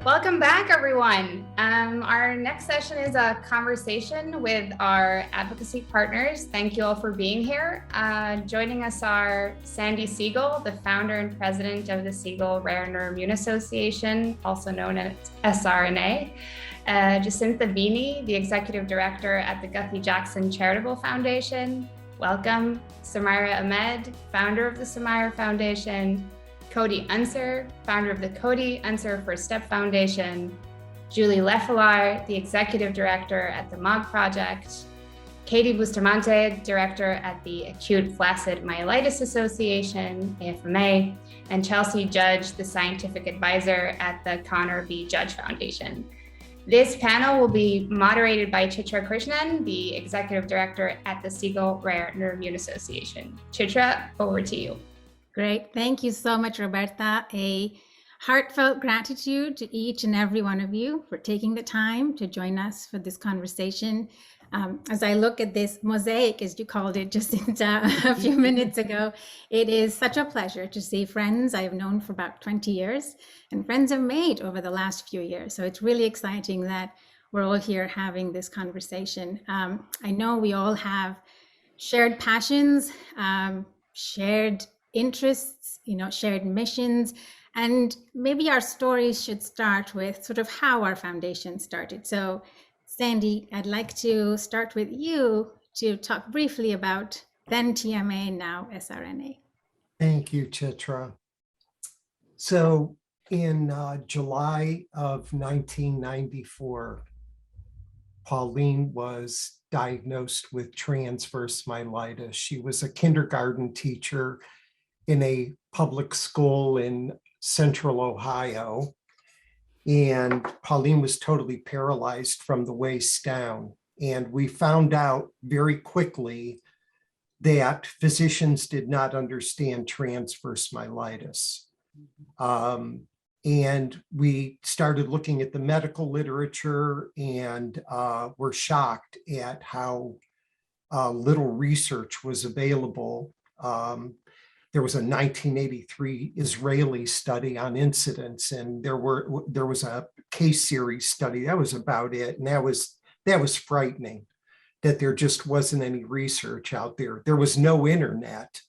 Welcome back, everyone. Our next session is a conversation with our advocacy partners. Thank you all for being here. Joining us are Sandy Siegel, the founder and president of the Siegel Rare Neuroimmune Association, also known as SRNA. Jacinta Bini, the executive director at the Guthrie-Jackson Charitable Foundation. Welcome. Samira Ahmed, founder of the Samira Foundation. Cody Unser, founder of the Cody Unser First Step Foundation, Julie Leffelar, the executive director at the MOG Project, Katie Bustamante, director at the Acute Flaccid Myelitis Association, AFMA, and Chelsea Judge, the scientific advisor at the Connor B. Judge Foundation. This panel will be moderated by Chitra Krishnan, the executive director at the Siegel Rare Neuroimmune Association. Chitra, over to you. Great. Thank you so much, Roberta. A heartfelt gratitude to each and every one of you for taking the time to join us for this conversation. As I look at this mosaic, as you called it just a few minutes ago, it is such a pleasure to see friends I've known for about 20 years and friends I've made over the last few years. So it's really exciting that we're all here having this conversation. I know we all have shared passions, shared interests, shared missions, and maybe our stories should start with sort of how our foundation started. So, Sandy, I'd like to start with you to talk briefly about then TMA, now SRNA. Thank you, Chitra. So in July of 1994, Pauline was diagnosed with transverse myelitis. She was a kindergarten teacher in a public school in central Ohio. And Pauline was totally paralyzed from the waist down. And we found out very quickly that physicians did not understand transverse myelitis. And we started looking at the medical literature and were shocked at how little research was available. There was a 1983 Israeli study on incidence, and there was a case series study. That was about it, and that was frightening that there just wasn't any research out there. There was no internet,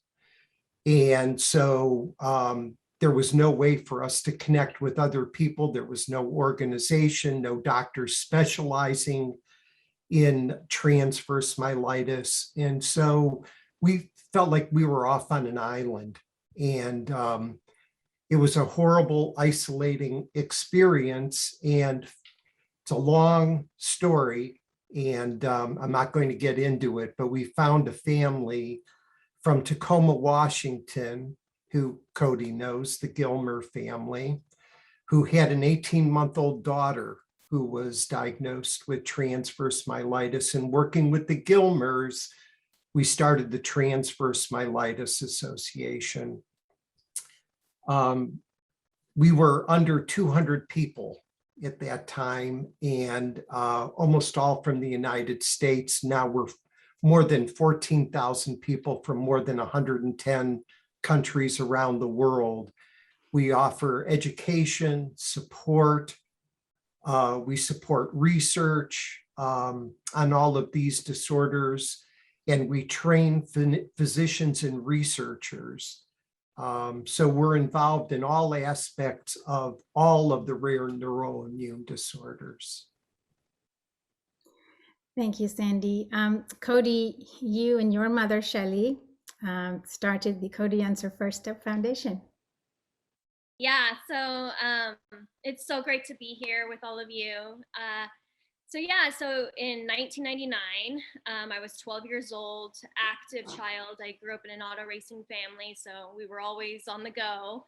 and so there was no way for us to connect with other people. There was no organization, no doctors specializing in transverse myelitis, and so we felt like we were off on an island, and it was a horrible, isolating experience. And it's a long story, and I'm not going to get into it, but we found a family from Tacoma, Washington, who Cody knows, the Gilmer family, who had an 18-month-old daughter who was diagnosed with transverse myelitis. And working with the Gilmers, we started the Transverse Myelitis Association. We were under 200 people at that time, and almost all from the United States. Now we're more than 14,000 people from more than 110 countries around the world. We offer education, support. We support research on all of these disorders. And we train physicians and researchers. So we're involved in all aspects of all of the rare neuroimmune disorders. Thank you, Sandy. Cody, you and your mother, Shelley, started the Cody Unser First Step Foundation. Yeah, so it's so great to be here with all of you. So in 1999, I was 12 years old, active child. I grew up in an auto racing family, so we were always on the go.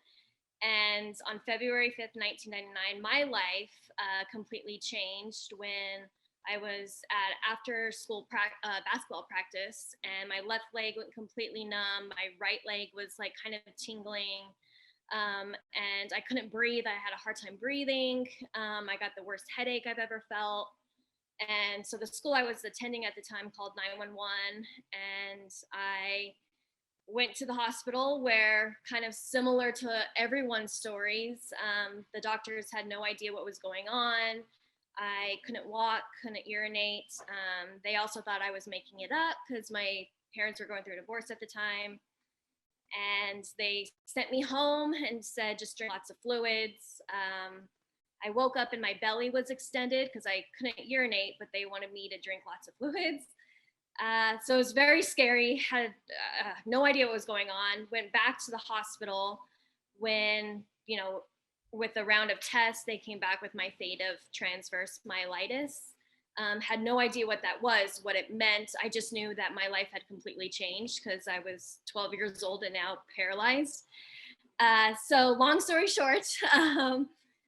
And on February 5th, 1999, my life completely changed when I was at after school basketball practice, and my left leg went completely numb. My right leg was like kind of tingling. And I couldn't breathe. I had a hard time breathing. I got the worst headache I've ever felt. And so the school I was attending at the time called 911, and I went to the hospital where, kind of similar to everyone's stories, the doctors had no idea what was going on. I couldn't walk, couldn't urinate. They also thought I was making it up because my parents were going through a divorce at the time. And they sent me home and said, just drink lots of fluids. I woke up and my belly was extended because I couldn't urinate, but they wanted me to drink lots of fluids. So it was very scary, had no idea what was going on. Went back to the hospital when, with a round of tests, they came back with my fate of transverse myelitis. Had no idea what that was, what it meant. I just knew that my life had completely changed because I was 12 years old and now paralyzed. So long story short,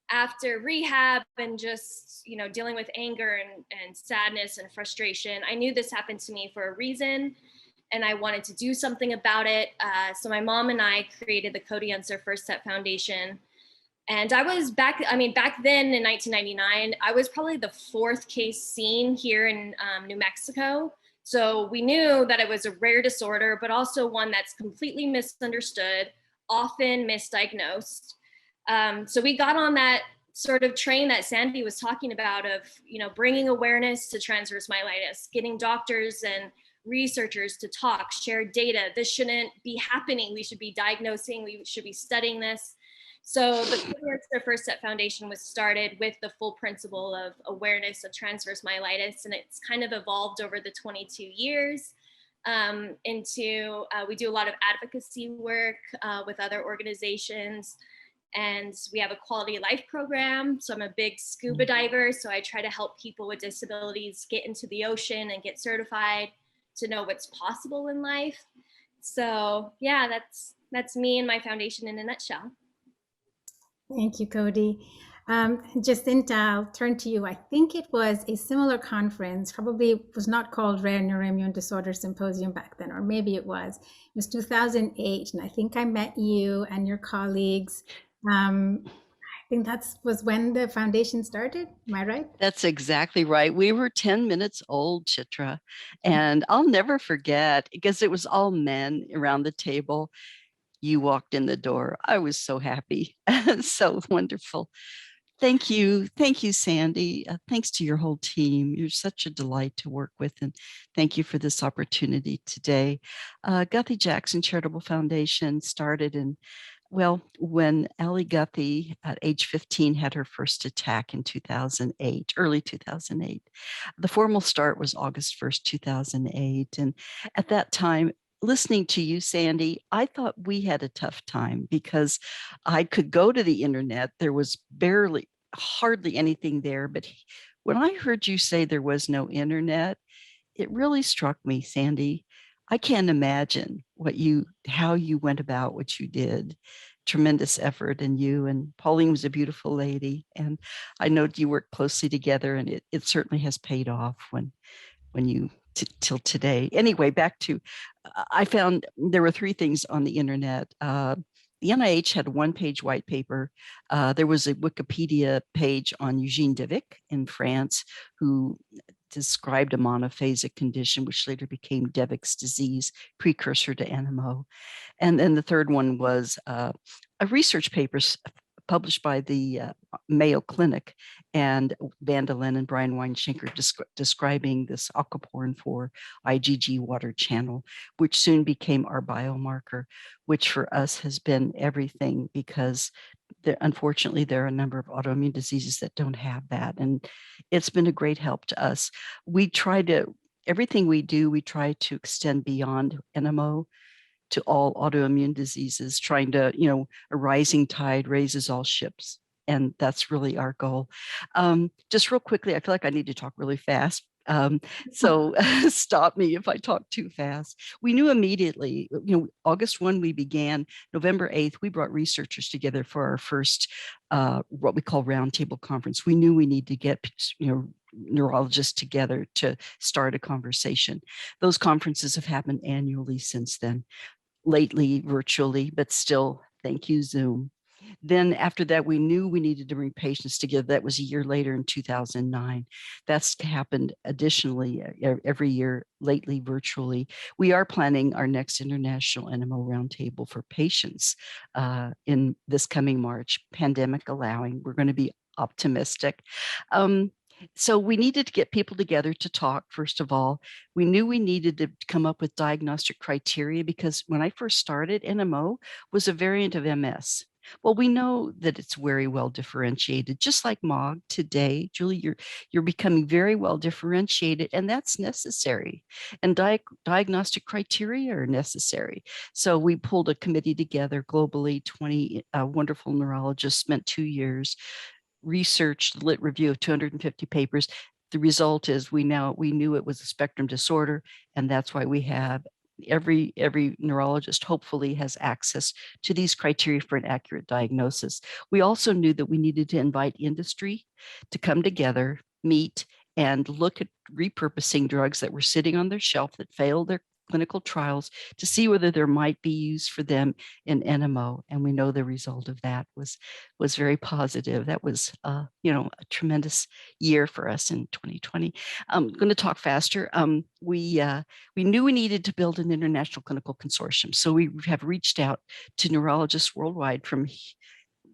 after rehab and just, dealing with anger and sadness and frustration, I knew this happened to me for a reason and I wanted to do something about it. So my mom and I created the Cody Unser First Step Foundation. And I was back then in 1999, I was probably the fourth case seen here in New Mexico. So we knew that it was a rare disorder, but also one that's completely misunderstood, often misdiagnosed. So we got on that sort of train that Sandy was talking about of, bringing awareness to transverse myelitis, getting doctors and researchers to talk, share data. This shouldn't be happening. We should be diagnosing, we should be studying this. So the Cody Unser First Step Foundation was started with the full principle of awareness of transverse myelitis, and it's kind of evolved over the 22 years into, we do a lot of advocacy work with other organizations, and we have a quality of life program. So I'm a big scuba diver, so I try to help people with disabilities get into the ocean and get certified to know what's possible in life. So yeah, that's me and my foundation in a nutshell. Thank you, Cody. Jacinta, I'll turn to you. I think it was a similar conference, probably was not called Rare Neuroimmune Disorder Symposium back then, or maybe it was. It was 2008, and I think I met you and your colleagues. I think that was when the foundation started. Am I right? That's exactly right. We were 10 minutes old, Chitra, and I'll never forget because it was all men around the table. You walked in the door. I was so happy. So wonderful. Thank you. Thank you, Sandy. Thanks to your whole team. You're such a delight to work with. And thank you for this opportunity today. Guthrie Jackson Charitable Foundation started when Allie Guthrie at age 15 had her first attack in 2008, early 2008. The formal start was August 1st, 2008. And at that time, listening to you, Sandy, I thought we had a tough time because I could go to the internet. There was hardly anything there. But when I heard you say there was no internet, it really struck me, Sandy. I can't imagine how you went about what you did. Tremendous effort, and you and Pauline was a beautiful lady. And I know you worked closely together, and it certainly has paid off when you till today. Anyway, back to, I found there were three things on the internet. The NIH had a one-page white paper. There was a Wikipedia page on Eugene Devic in France, who described a monophasic condition, which later became Devic's disease, precursor to NMO. And then the third one was a research paper published by the Mayo Clinic, and Vandalen and Brian Weinschenker describing this aquaporin 4 IgG water channel, which soon became our biomarker, which for us has been everything because unfortunately there are a number of autoimmune diseases that don't have that. And it's been a great help to us. Everything we do, we try to extend beyond NMO to all autoimmune diseases, trying to, a rising tide raises all ships. And that's really our goal. Just real quickly, I feel like I need to talk really fast. So stop me if I talk too fast. We knew immediately, August 1, we began. November 8th, we brought researchers together for our first, what we call roundtable conference. We knew we need to get, neurologists together to start a conversation. Those conferences have happened annually since then. Lately virtually, but still, thank you, Zoom. Then after that, we knew we needed to bring patients together. That was a year later in 2009. That's happened additionally every year lately virtually. We are planning our next International NMO Roundtable for patients in this coming March, pandemic allowing. We're going to be optimistic. So we needed to get people together to talk, first of all. We knew we needed to come up with diagnostic criteria because when I first started, NMO was a variant of MS. Well, we know that it's very well differentiated, just like MOG today. Julie, you're becoming very well differentiated, and that's necessary. And diagnostic criteria are necessary. So we pulled a committee together globally, 20 wonderful neurologists, spent 2 years, researched, lit review of 250 papers. The result is we knew it was a spectrum disorder, and that's why we have every neurologist hopefully has access to these criteria for an accurate diagnosis. We also knew that we needed to invite industry to come together, meet, and look at repurposing drugs that were sitting on their shelf that failed their clinical trials to see whether there might be use for them in NMO. And we know the result of that was very positive. That was, a tremendous year for us in 2020. I'm going to talk faster. We knew we needed to build an international clinical consortium. So we have reached out to neurologists worldwide from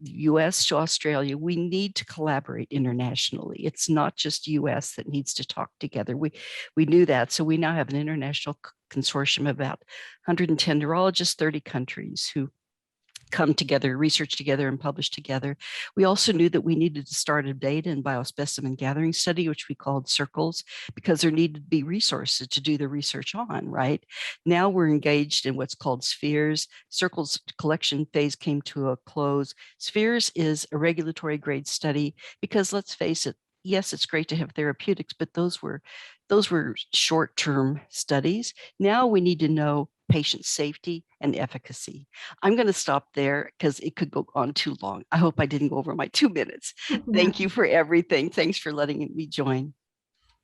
US to Australia. We need to collaborate internationally. It's not just US that needs to talk together. We knew that. So we now have an international consortium of about 110 neurologists, 30 countries who come together, research together, and publish together. We also knew that we needed to start a data and biospecimen gathering study, which we called CIRCLES, because there needed to be resources to do the research on, right? Now we're engaged in what's called SPHERES. CIRCLES collection phase came to a close. SPHERES is a regulatory grade study because let's face it, yes, it's great to have therapeutics, but those were short-term studies. Now we need to know patient safety and efficacy. I'm going to stop there because it could go on too long. I hope I didn't go over my 2 minutes. Thank you for everything. Thanks for letting me join.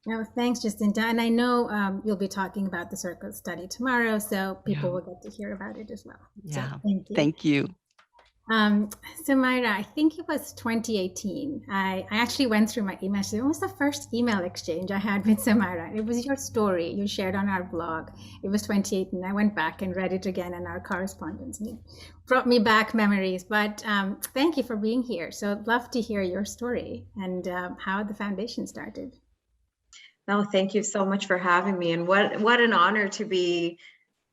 No, thanks, Jacinta. And I know you'll be talking about the CIRCLES study tomorrow, so people will get to hear about it as well. Yeah, so thank you. Thank you. So Myra, I think it was 2018. I actually went through my emails. It was the first email exchange I had with Samira. It was your story you shared on our blog. It was 2018. I went back and read it again in our correspondence. And it brought me back memories. But thank you for being here. So I'd love to hear your story and how the foundation started. No, thank you so much for having me. And what an honor to be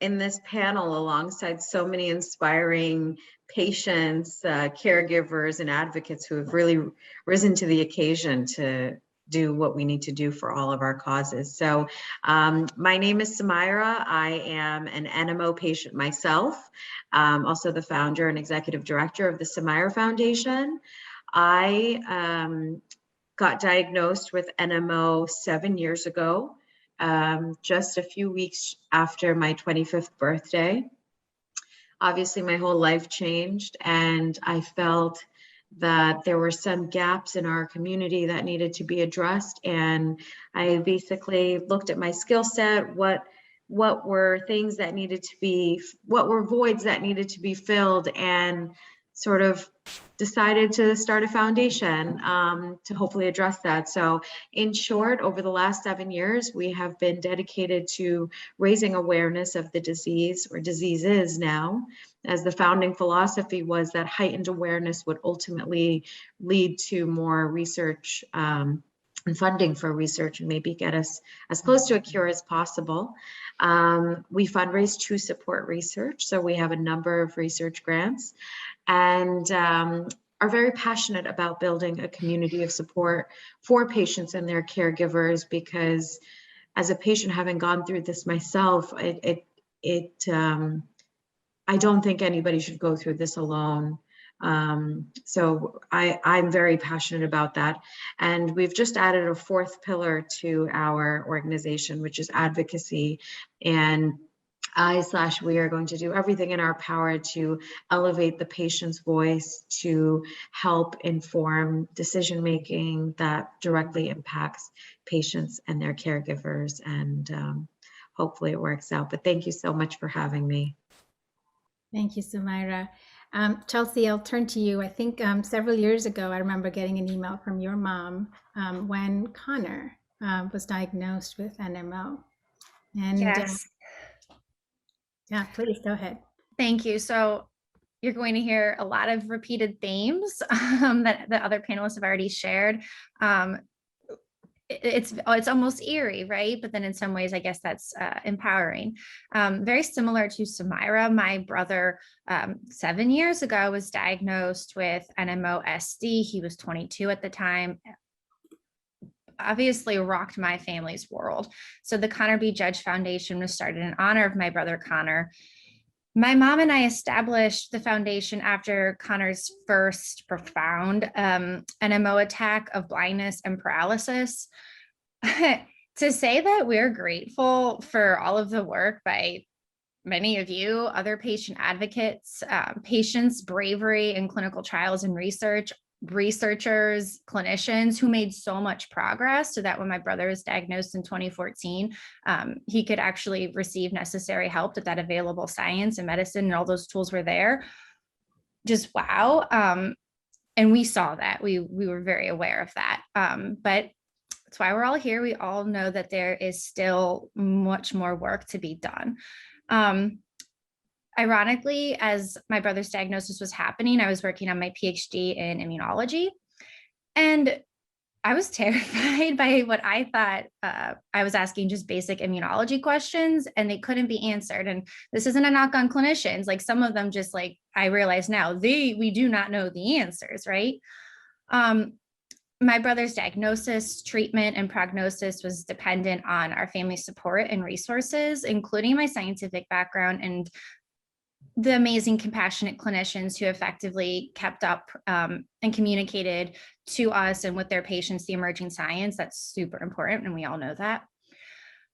in this panel alongside so many inspiring patients, caregivers, and advocates who have really risen to the occasion to do what we need to do for all of our causes. So my name is Samira. I am an NMO patient myself, also the founder and executive director of the Samira Foundation. I got diagnosed with NMO 7 years ago, just a few weeks after my 25th birthday. Obviously, my whole life changed, and I felt that there were some gaps in our community that needed to be addressed. And I basically looked at my skill set, what were things that needed to be, what were voids that needed to be filled, and sort of decided to start a foundation to hopefully address that. So in short, over the last 7 years, we have been dedicated to raising awareness of the disease, or diseases now, as the founding philosophy was that heightened awareness would ultimately lead to more research and funding for research, and maybe get us as close to a cure as possible. We fundraise to support research. So we have a number of research grants, and are very passionate about building a community of support for patients and their caregivers, because as a patient, having gone through this myself, I don't think anybody should go through this alone. So I'm very passionate about that. And we've just added a fourth pillar to our organization, which is advocacy. And we are going to do everything in our power to elevate the patient's voice, to help inform decision-making that directly impacts patients and their caregivers. And hopefully it works out. But thank you so much for having me. Thank you, Sumaira. Chelsea, I'll turn to you. I think several years ago, I remember getting an email from your mom when Connor was diagnosed with NMO. And Yes, yeah, please go ahead. thank you. So you're going to hear a lot of repeated themes that the other panelists have already shared. It's almost eerie, right? But then in some ways, I guess that's empowering. Very similar to Sumaira, my brother 7 years ago was diagnosed with NMOSD. He was 22 at the time. Obviously rocked my family's world. So the Connor B. Judge Foundation was started in honor of my brother Connor. My mom and I established the foundation after Connor's first profound NMO attack of blindness and paralysis. To say that we're grateful for all of the work by many of you, other patient advocates, patients' bravery in clinical trials and research, researchers, clinicians who made so much progress so that when my brother was diagnosed in 2014, he could actually receive necessary help, that available science and medicine and all those tools were there. Just wow. And we saw that. We were very aware of that. But that's why we're all here. We all know that there is still much more work to be done. Ironically, as my brother's diagnosis was happening, I was working on my PhD in immunology. And I was terrified by what I thought I was asking just basic immunology questions, and they couldn't be answered. And this isn't a knock on clinicians. Like some of them just like, I realize now, we do not know the answers, right? My brother's diagnosis, treatment, and prognosis was dependent on our family support and resources, including my scientific background and the amazing compassionate clinicians who effectively kept up and communicated to us and with their patients the emerging science. That's super important, and we all know that.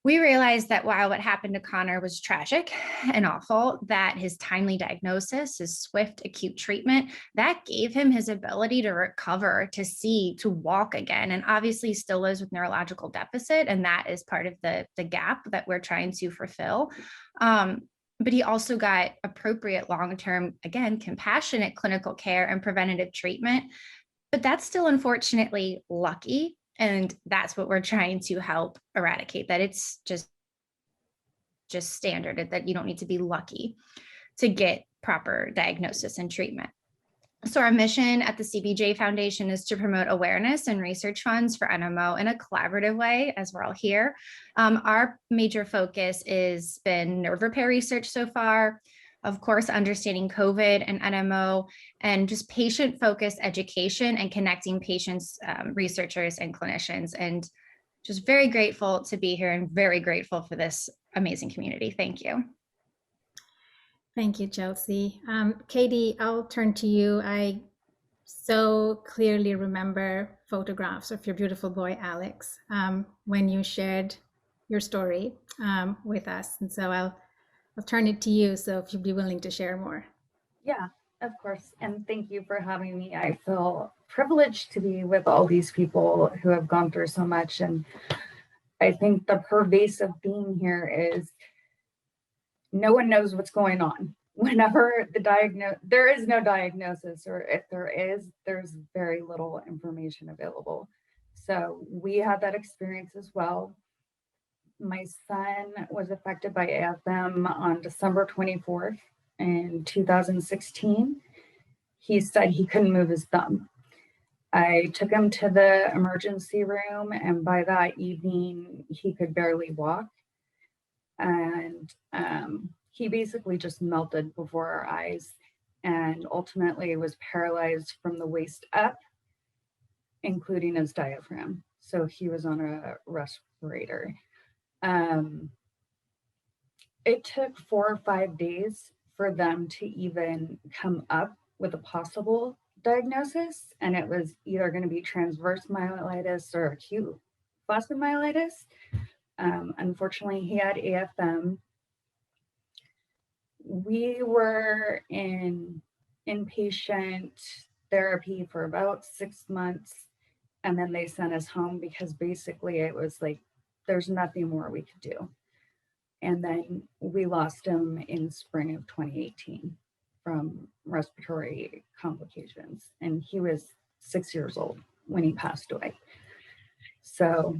We realized that while what happened to Connor was tragic and awful, that his timely diagnosis, his swift acute treatment, that gave him his ability to recover, to see, to walk again. And obviously he still lives with neurological deficit, and that is part of the gap that we're trying to fulfill. But he also got appropriate long-term, again, compassionate clinical care and preventative treatment. But that's still unfortunately lucky. And that's what we're trying to help eradicate, that it's just standard, that you don't need to be lucky to get proper diagnosis and treatment. So our mission at the CBJ Foundation is to promote awareness and research funds for NMO in a collaborative way, as we're all here. Our major focus has been nerve repair research so far, of course, understanding COVID and NMO, and just patient-focused education and connecting patients, researchers, and clinicians. And just very grateful to be here and very grateful for this amazing community. Thank you. Thank you, Chelsea. Katie, I'll turn to you. I so clearly remember photographs of your beautiful boy, Alex, when you shared your story with us. And so I'll turn it to you. So if you'd be willing to share more. Yeah, of course. And thank you for having me. I feel privileged to be with all these people who have gone through so much. And I think the pervasive theme here is no one knows what's going on. Whenever there is no diagnosis, or if there is, there's very little information available. So we had that experience as well. My son was affected by AFM on December 24th in 2016. He said he couldn't move his thumb. I took him to the emergency room, and by that evening, he could barely walk. And he basically just melted before our eyes, and ultimately was paralyzed from the waist up, including his diaphragm. So he was on a respirator. It took 4 or 5 days for them to even come up with a possible diagnosis, and it was either going to be transverse myelitis or acute phosphomyelitis. Unfortunately, he had AFM. We were in inpatient therapy for about 6 months, and then they sent us home because basically it was like, there's nothing more we could do. And then we lost him in spring of 2018. from respiratory complications, and he was 6 years old when he passed away. So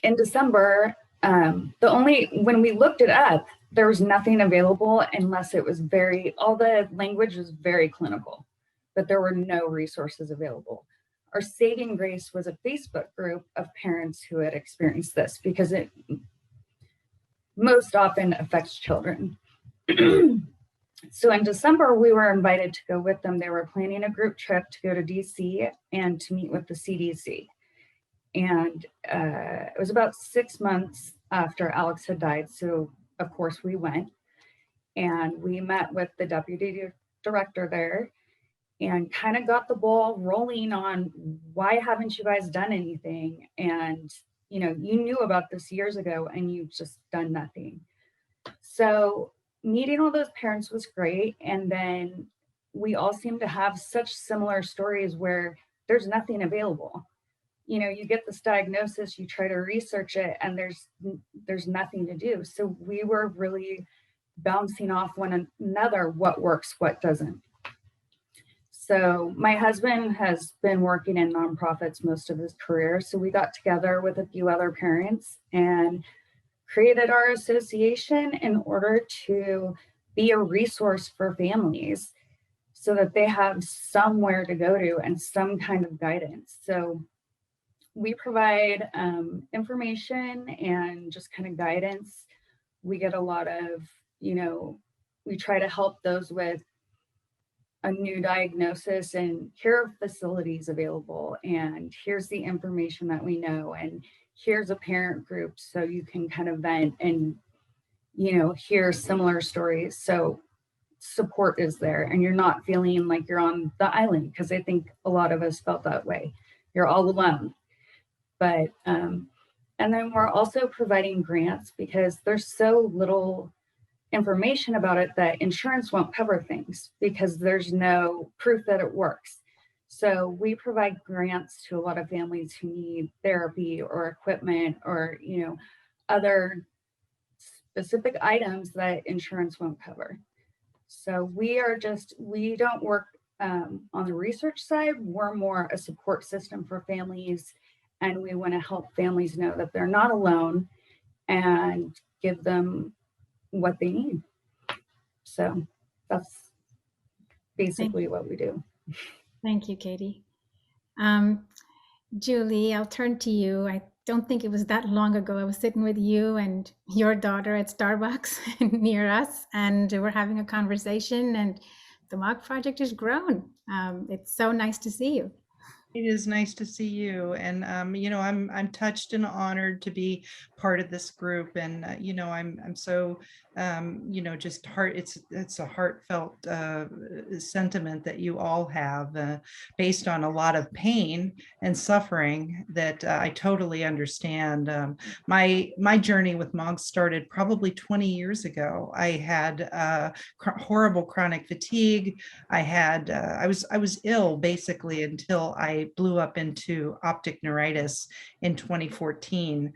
in December, when we looked it up, there was nothing available unless it was all the language was very clinical, but there were no resources available. Our saving grace was a Facebook group of parents who had experienced this, because it most often affects children. So in December, we were invited to go with them. They were planning a group trip to go to DC and to meet with the CDC. And it was about 6 months after Alex had died. So of course we went, and we met with the deputy director there and kind of got the ball rolling on, why haven't you guys done anything? And, you know, you knew about this years ago and you've just done nothing. So meeting all those parents was great. And then we all seem to have such similar stories where there's nothing available. You know, you get this diagnosis, you try to research it, and there's nothing to do. So we were really bouncing off one another, what works, what doesn't. So my husband has been working in nonprofits most of his career. So we got together with a few other parents and created our association in order to be a resource for families so that they have somewhere to go to and some kind of guidance. So we provide information and just kind of guidance. We get a lot of, you know, we try to help those with a new diagnosis, and here are facilities available, and here's the information that we know, and here's a parent group so you can kind of vent and, you know, hear similar stories. So support is there, and you're not feeling like you're on the island, because I think a lot of us felt that way. You're all alone. But and then we're also providing grants, because there's so little information about it that insurance won't cover things, because there's no proof that it works. So we provide grants to a lot of families who need therapy or equipment or, you know, other specific items that insurance won't cover. So we don't work on the research side. We're more a support system for families, and we want to help families know that they're not alone and give them what they need. So that's basically what we do. Thank you, Katie. Julie, I'll turn to you. I don't think it was that long ago. I was sitting with you and your daughter at Starbucks near us, and we're having a conversation, and the MOG project has grown. It's so nice to see you. It is nice to see you, and you know, I'm touched and honored to be part of this group, and you know, I'm so you know, just it's a heartfelt sentiment that you all have, based on a lot of pain and suffering that I totally understand. My journey with MOG started probably 20 years ago. I had horrible chronic fatigue. I was ill basically until I blew up into optic neuritis in 2014.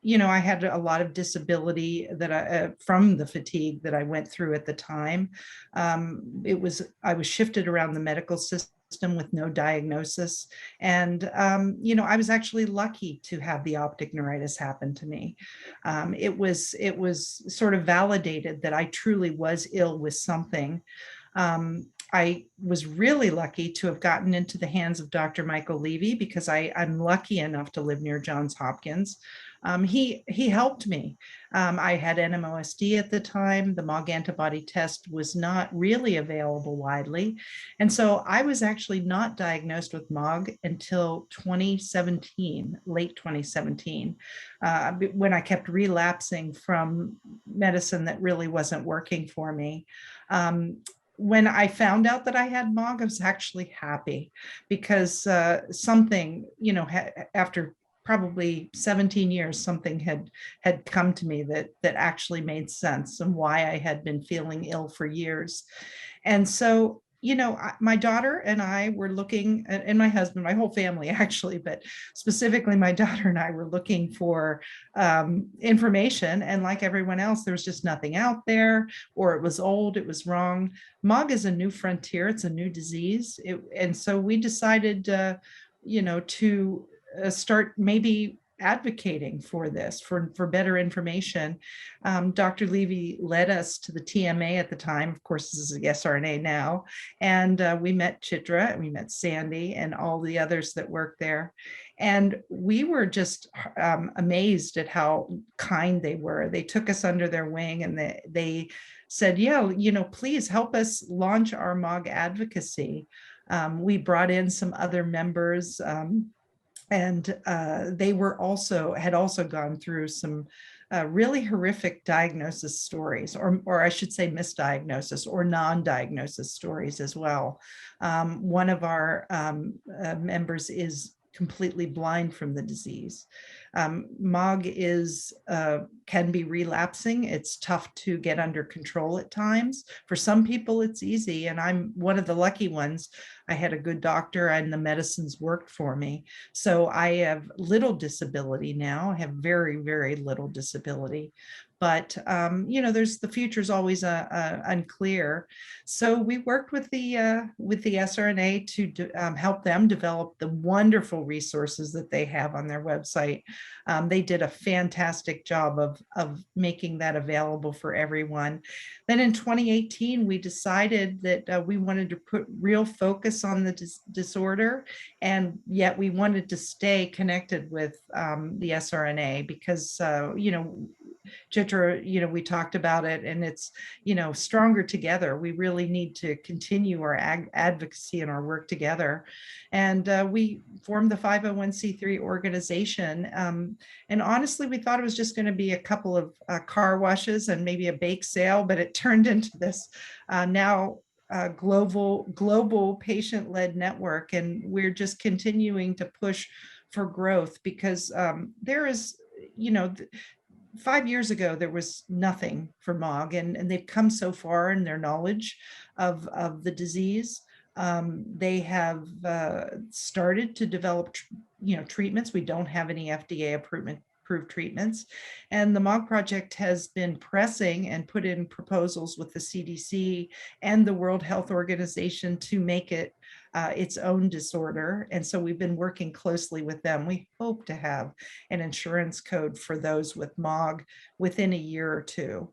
You know, I had a lot of disability that from the fatigue that I went through at the time. I was shifted around the medical system with no diagnosis. And, you know, I was actually lucky to have the optic neuritis happen to me. It was sort of validated that I truly was ill with something. I was really lucky to have gotten into the hands of Dr. Michael Levy, because I'm lucky enough to live near Johns Hopkins. He helped me. I had NMOSD at the time. The MOG antibody test was not really available widely. And so I was actually not diagnosed with MOG until 2017, late 2017, when I kept relapsing from medicine that really wasn't working for me. When I found out that I had MOG, I was actually happy, because something, you know, after probably 17 years, something had come to me that actually made sense, and why I had been feeling ill for years. And so my daughter and I were looking, and my husband, my whole family actually, but specifically my daughter and I were looking for information. And like everyone else, there was just nothing out there, or it was old, it was wrong. MOG is a new frontier. It's a new disease. And so we decided, to start maybe advocating for this, for better information. Dr. Levy led us to the TMA at the time. Of course, this is the SRNA now. And we met Chitra, and we met Sandy and all the others that work there. And we were just amazed at how kind they were. They took us under their wing, and they said, yeah, please help us launch our MOG advocacy. We brought in some other members, and they had also gone through some really horrific diagnosis stories, or I should say misdiagnosis or non-diagnosis stories as well. One of our members is completely blind from the disease. MOG can be relapsing. It's tough to get under control at times. For some people, it's easy, and I'm one of the lucky ones. I had a good doctor, and the medicines worked for me. So I have little disability now. I have very, very little disability. But there's the future's always unclear. So we worked with the SRNA to help them develop the wonderful resources that they have on their website. They did a fantastic job of making that available for everyone. Then in 2018, we decided that we wanted to put real focus on the disorder, and yet we wanted to stay connected with the SRNA because, Chitra, we talked about it, and it's, stronger together. We really need to continue our advocacy and our work together. And we formed the 501c3 organization. And honestly, we thought it was just going to be a couple of car washes and maybe a bake sale, but it turned into this now global patient-led network. And we're just continuing to push for growth because there is, 5 years ago, there was nothing for MOG, and they've come so far in their knowledge of the disease. They have started to develop, treatments. We don't have any FDA approved treatments. And the MOG Project has been pressing and put in proposals with the CDC and the World Health Organization to make it its own disorder. And so we've been working closely with them. We hope to have an insurance code for those with MOG within a year or two.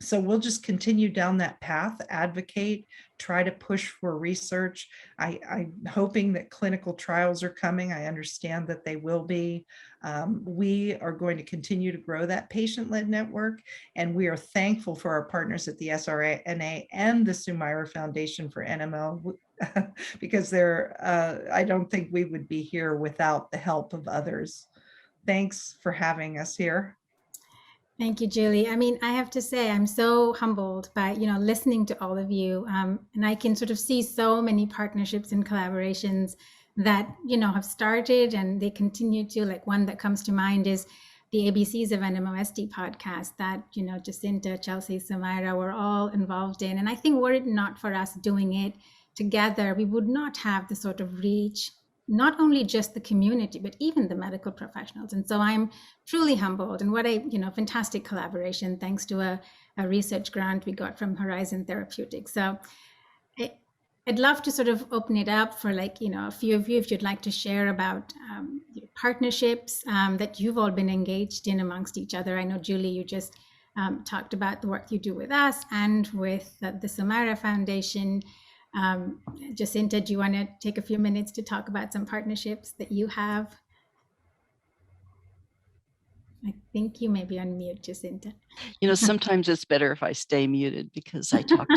So we'll just continue down that path, advocate, try to push for research. I'm hoping that clinical trials are coming. I understand that they will be. We are going to continue to grow that patient-led network, and we are thankful for our partners at the SRNA and the Sumaira Foundation for NMO, because I don't think we would be here without the help of others. Thanks for having us here. Thank you, Julie. I mean, I have to say, I'm so humbled by, listening to all of you. And I can sort of see so many partnerships and collaborations that, have started and they continue to, like one that comes to mind is the ABCs of NMOSD podcast that, Jacinta, Chelsea, Sumaira were all involved in. And I think were it not for us doing it together, we would not have the sort of reach, not only just the community, but even the medical professionals. And so I'm truly humbled, and what a fantastic collaboration, thanks to a research grant we got from Horizon Therapeutics. So I'd love to sort of open it up for a few of you, if you'd like to share about your partnerships that you've all been engaged in amongst each other. I know, Julie, you just talked about the work you do with us and with the Sumaira Foundation. Jacinta, do you want to take a few minutes to talk about some partnerships that you have? I think you may be on mute, Jacinta. Sometimes it's better if I stay muted because I talk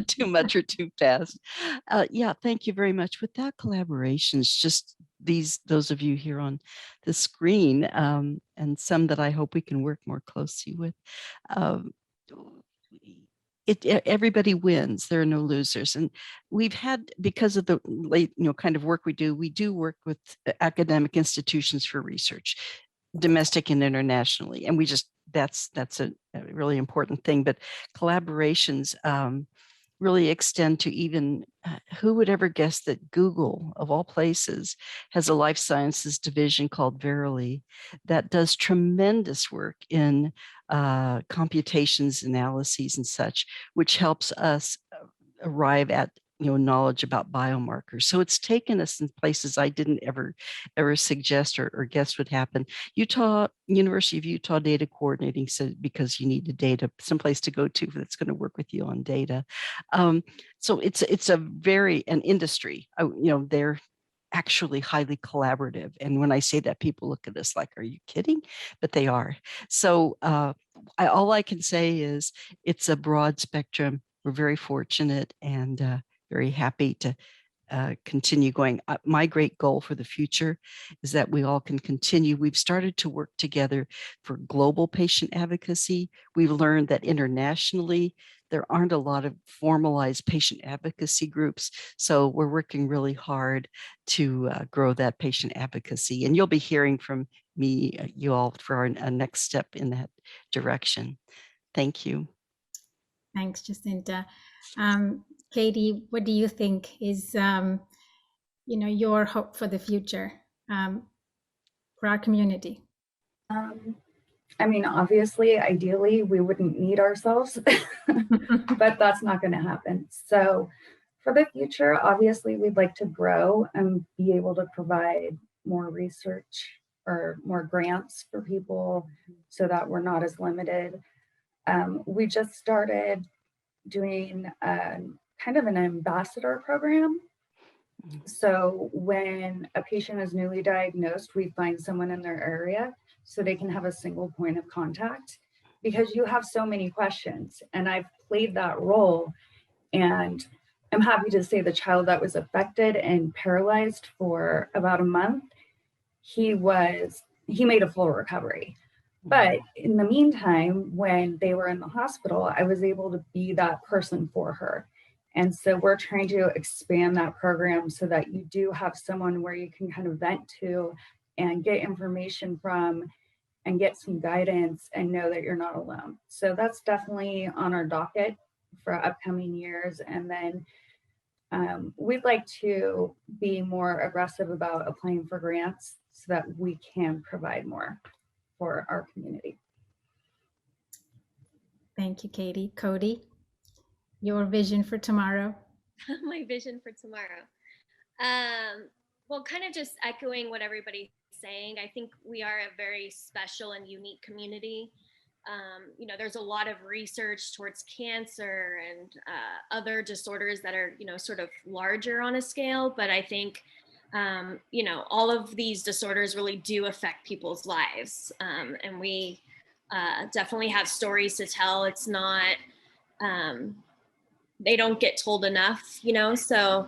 too much or too fast. Yeah, thank you very much. With that collaborations, just those of you here on the screen, and some that I hope we can work more closely with. Everybody wins. There are no losers. And we've had, because of the late, kind of work we do work with academic institutions for research, domestic and internationally. And that's a really important thing. But collaborations, really extend to even who would ever guess that Google, of all places, has a life sciences division called Verily that does tremendous work in computations, analyses, and such, which helps us arrive at knowledge about biomarkers. So it's taken us in places I didn't ever suggest or guess would happen. University of Utah data coordinating said because you need the data, someplace to go to that's going to work with you on data. So it's an industry. They're actually highly collaborative. And when I say that, people look at us like, are you kidding? But they are. So all I can say is it's a broad spectrum. We're very fortunate and very happy to continue going. My great goal for the future is that we all can continue. We've started to work together for global patient advocacy. We've learned that internationally, there aren't a lot of formalized patient advocacy groups. So we're working really hard to grow that patient advocacy. And you'll be hearing from me, you all, for our next step in that direction. Thank you. Thanks, Jacinta. Katie, what do you think is, your hope for the future for our community? I mean, obviously, ideally, we wouldn't need ourselves, but that's not going to happen. So for the future, obviously, we'd like to grow and be able to provide more research or more grants for people so that we're not as limited. We just started doing kind of an ambassador program. So when a patient is newly diagnosed, we find someone in their area so they can have a single point of contact, because you have so many questions. And I've played that role, and I'm happy to say the child that was affected and paralyzed for about a month, he made a full recovery. But in the meantime, when they were in the hospital, I was able to be that person for her. And so we're trying to expand that program so that you do have someone where you can kind of vent to and get information from and get some guidance and know that you're not alone. So that's definitely on our docket for upcoming years. And then we'd like to be more aggressive about applying for grants so that we can provide more for our community. Thank you, Katie. Cody, your vision for tomorrow? My vision for tomorrow. Well, kind of just echoing what everybody's saying. I think we are a very special and unique community. There's a lot of research towards cancer and other disorders that are, sort of larger on a scale. But I think, all of these disorders really do affect people's lives. And we definitely have stories to tell. It's not, they don't get told enough, so.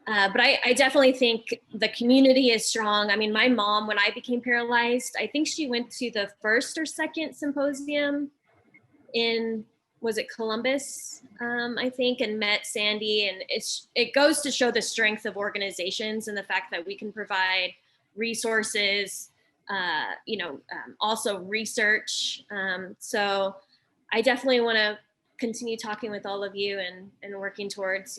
But I definitely think the community is strong. I mean, my mom, when I became paralyzed, I think she went to the first or second symposium in, was it Columbus, I think, and met Sandy. And it goes to show the strength of organizations and the fact that we can provide resources, also research. So I definitely want to continue talking with all of you and working towards,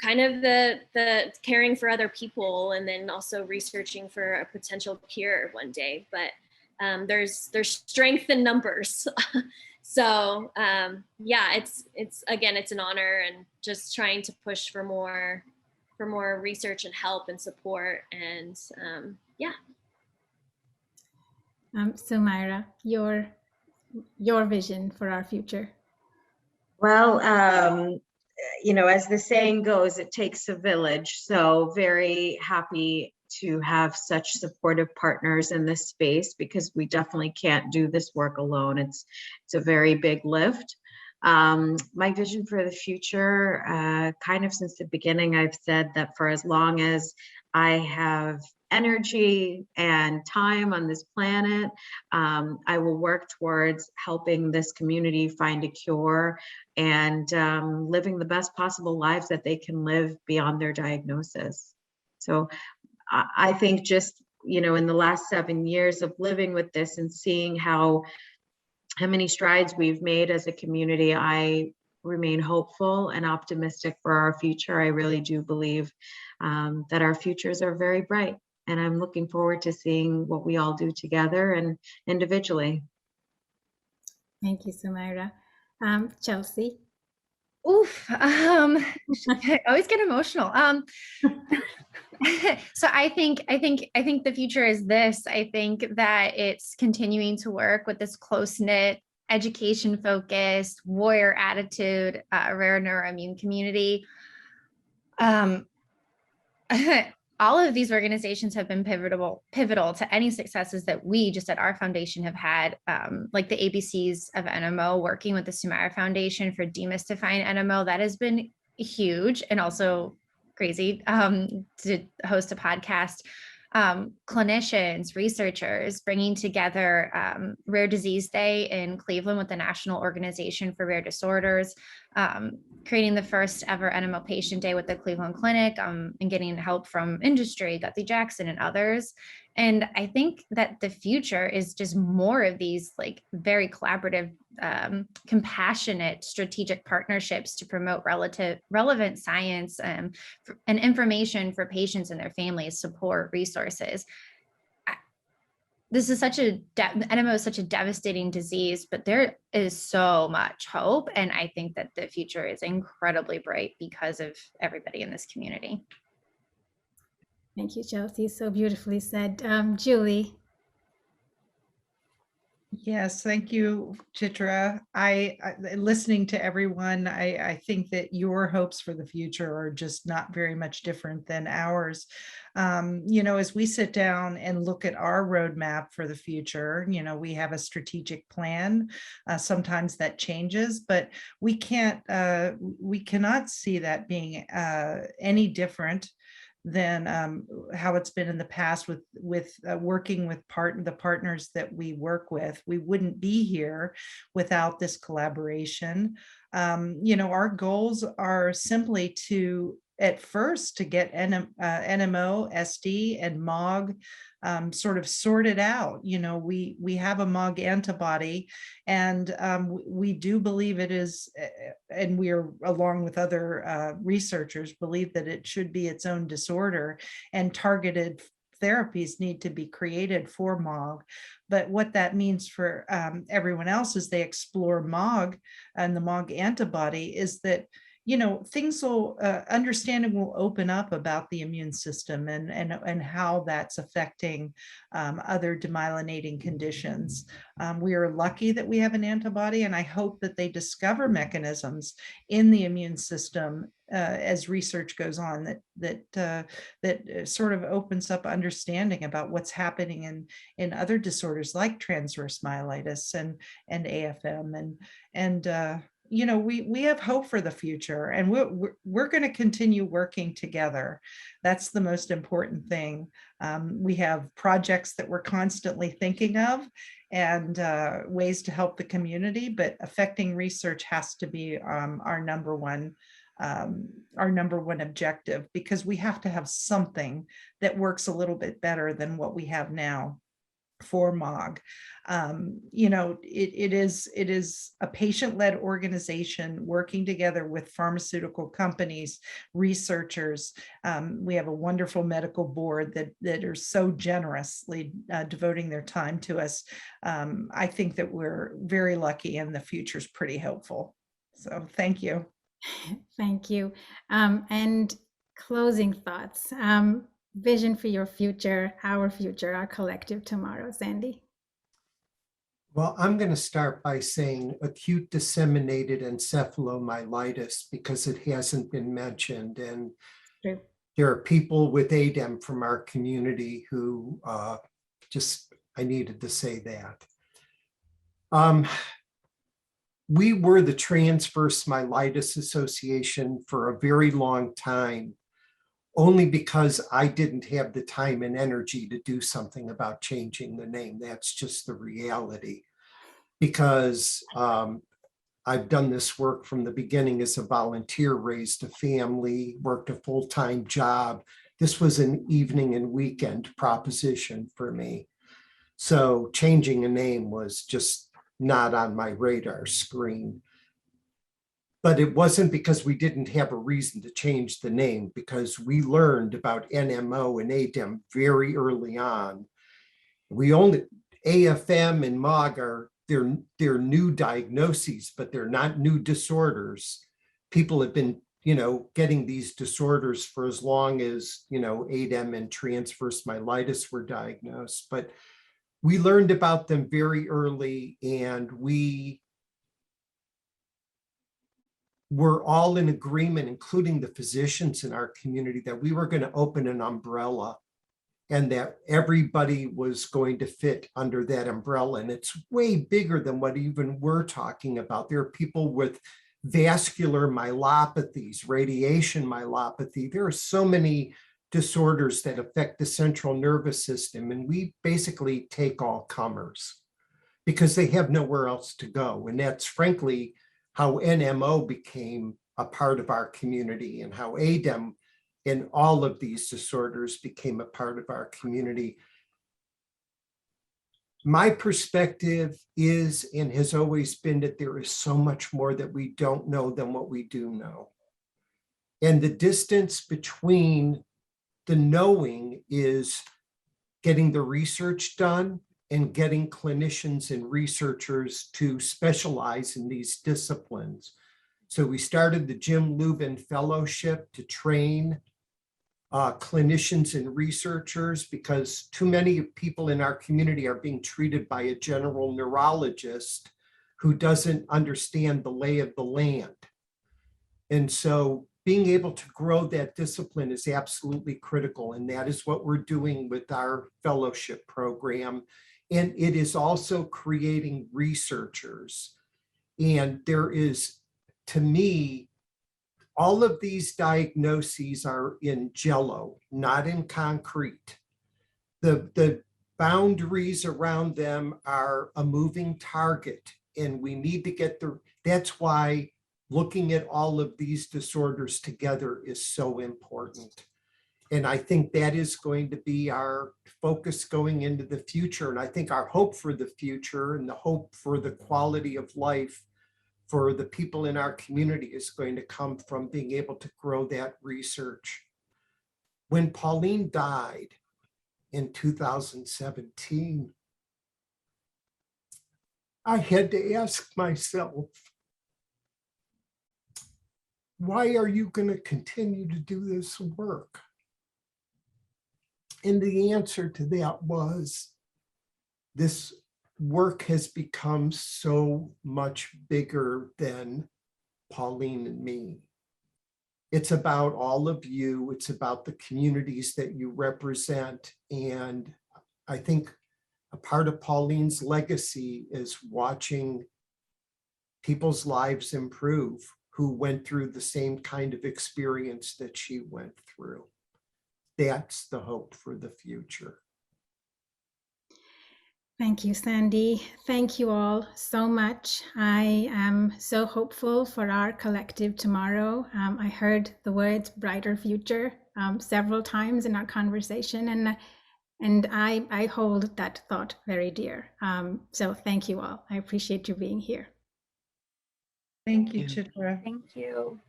kind of the caring for other people, and then also researching for a potential cure one day. But there's strength in numbers. So yeah, it's again, it's an honor, and just trying to push for more research and help and support. And yeah. So Myra, your vision for our future? Well, as the saying goes, it takes a village. So very happy to have such supportive partners in this space, because we definitely can't do this work alone. It's a very big lift. My vision for the future, kind of since the beginning, I've said that for as long as I have energy and time on this planet, I will work towards helping this community find a cure and living the best possible lives that they can live beyond their diagnosis. So I think just, in the last 7 years of living with this and seeing how many strides we've made as a community, I remain hopeful and optimistic for our future. I really do believe that our futures are very bright. And I'm looking forward to seeing what we all do together and individually. Thank you, Sumaira. Chelsea. Oof. I always get emotional. So I think the future is this. I think that it's continuing to work with this close-knit, education-focused, warrior attitude, rare neuroimmune community. All of these organizations have been pivotal to any successes that we just at our foundation have had, like the ABCs of NMO, working with the Sumaira Foundation for demystifying NMO. That has been huge and also crazy to host a podcast. Clinicians, researchers, bringing together Rare Disease Day in Cleveland with the National Organization for Rare Disorders, creating the first ever NMO Patient Day with the Cleveland Clinic, and getting help from industry, Guthrie Jackson and others. And I think that the future is just more of these like very collaborative, compassionate, strategic partnerships to promote relevant science and information for patients and their families, support, resources. This is NMO is such a devastating disease, but there is so much hope. And I think that the future is incredibly bright because of everybody in this community. Thank you, Chelsea. So beautifully said. Julie. Yes, thank you, Chitra. I listening to everyone, I think that your hopes for the future are just not very much different than ours. As we sit down and look at our roadmap for the future, we have a strategic plan. Sometimes that changes, but we cannot see that being any different than how it's been in the past with working with the partners that we work with. We wouldn't be here without this collaboration. Our goals are simply to, at first, to get NMO, SD, and MOG sort of sorted out. We have a MOG antibody, and we do believe it is, and we are, along with other researchers, believe that it should be its own disorder, and targeted therapies need to be created for MOG. But what that means for everyone else as they explore MOG and the MOG antibody is that things will, understanding will open up about the immune system and how that's affecting other demyelinating conditions. We are lucky that we have an antibody, and I hope that they discover mechanisms in the immune system as research goes on that sort of opens up understanding about what's happening in other disorders like transverse myelitis and AFM and we have hope for the future, and we're going to continue working together. That's the most important thing. We have projects that we're constantly thinking of and ways to help the community, but affecting research has to be our number one objective, because we have to have something that works a little bit better than what we have now for MOG. It is a patient-led organization working together with pharmaceutical companies, researchers. We have a wonderful medical board that are so generously devoting their time to us. I think that we're very lucky, and the future's pretty hopeful. So thank you. Thank you. And closing thoughts. Vision for your future, our collective tomorrow, Sandy. Well, I'm going to start by saying acute disseminated encephalomyelitis, because it hasn't been mentioned. And True. There are people with ADEM from our community who I needed to say that. We were the Transverse Myelitis Association for a very long time, only because I didn't have the time and energy to do something about changing the name. That's just the reality. Because I've done this work from the beginning as a volunteer, raised a family, worked a full-time job. This was an evening and weekend proposition for me. So changing a name was just not on my radar screen. But it wasn't because we didn't have a reason to change the name, because we learned about NMO and ADEM very early on. We only, AFM and MOG are, they're new diagnoses, but they're not new disorders. People have been, getting these disorders for as long as, ADEM and transverse myelitis were diagnosed. But we learned about them very early, and we were all in agreement, including the physicians in our community, that we were going to open an umbrella and that everybody was going to fit under that umbrella. And it's way bigger than what even we're talking about. There are people with vascular myelopathies, radiation myelopathy. There are so many disorders that affect the central nervous system. And we basically take all comers because they have nowhere else to go. And that's frankly how NMO became a part of our community, and how ADEM and all of these disorders became a part of our community. My perspective is, and has always been, that there is so much more that we don't know than what we do know. And the distance between the knowing is getting the research done and getting clinicians and researchers to specialize in these disciplines. So we started the Jim Lubin Fellowship to train clinicians and researchers, because too many people in our community are being treated by a general neurologist who doesn't understand the lay of the land. And so being able to grow that discipline is absolutely critical. And that is what we're doing with our fellowship program. And it is also creating researchers. And there is, to me, all of these diagnoses are in jello, not in concrete. The boundaries around them are a moving target, and we need to get that's why looking at all of these disorders together is so important. And I think that is going to be our focus going into the future. And I think our hope for the future and the hope for the quality of life for the people in our community is going to come from being able to grow that research. When Pauline died in 2017, I had to ask myself, why are you going to continue to do this work? And the answer to that was, this work has become so much bigger than Pauline and me. It's about all of you. It's about the communities that you represent. And I think a part of Pauline's legacy is watching people's lives improve who went through the same kind of experience that she went through. That's the hope for the future. Thank you, Sandy. Thank you all so much. I am so hopeful for our collective tomorrow. I heard the words brighter future several times in our conversation, and I hold that thought very dear. So thank you all. I appreciate you being here. Thank you, Chitra. Thank you.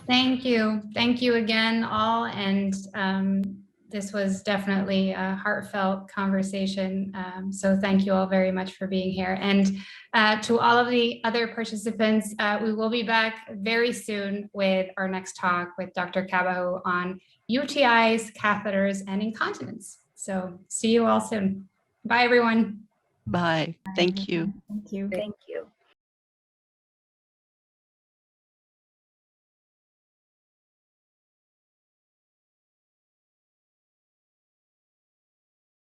Thank you. Thank you again, all. And this was definitely a heartfelt conversation. So thank you all very much for being here. And to all of the other participants, we will be back very soon with our next talk with Dr. Cabajo on UTIs, catheters, and incontinence. So see you all soon. Bye, everyone. Bye. Thank you. Thank you. Thank you.